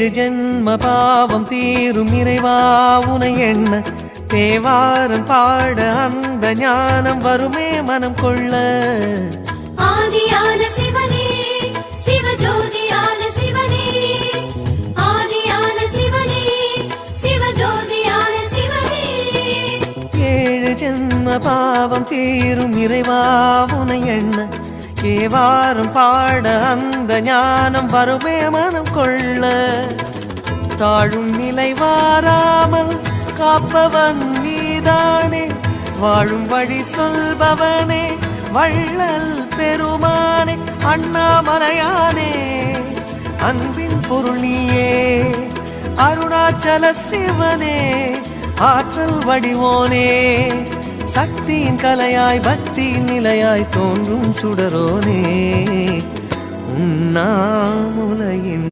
ஏழு ஜென்ம பாவம் தீரும் இறைவா உனை எண்ண தேவாரம் பாட அந்த ஞானம் வருமே மனம் கொள்ள. ஆதியான சிவனே சிவஜோதியான சிவனே, ஆதியான சிவனே சிவஜோதியான சிவனே. ஏழு ஜென்ம பாவம் தீரும் இறைவா உனை எண்ண தேவாரம் பாட அந்த ஞானம் வருமே மனம் கொள்ள. தாழும் நிலை வாராமல் காப்பவன் நீதானே, வாழும் வழி சொல்பவனே வள்ளல் பெருமானே, அண்ணாமலையானே அன்பின் பொருள் நீயே, அருணாச்சல சிவனே ஆற்றல் வடிவோனே, சக்தியின் கலையாய் பக்தியின் நிலையாய் தோன்றும் சுடரோனே, உண்ணாமுலையின்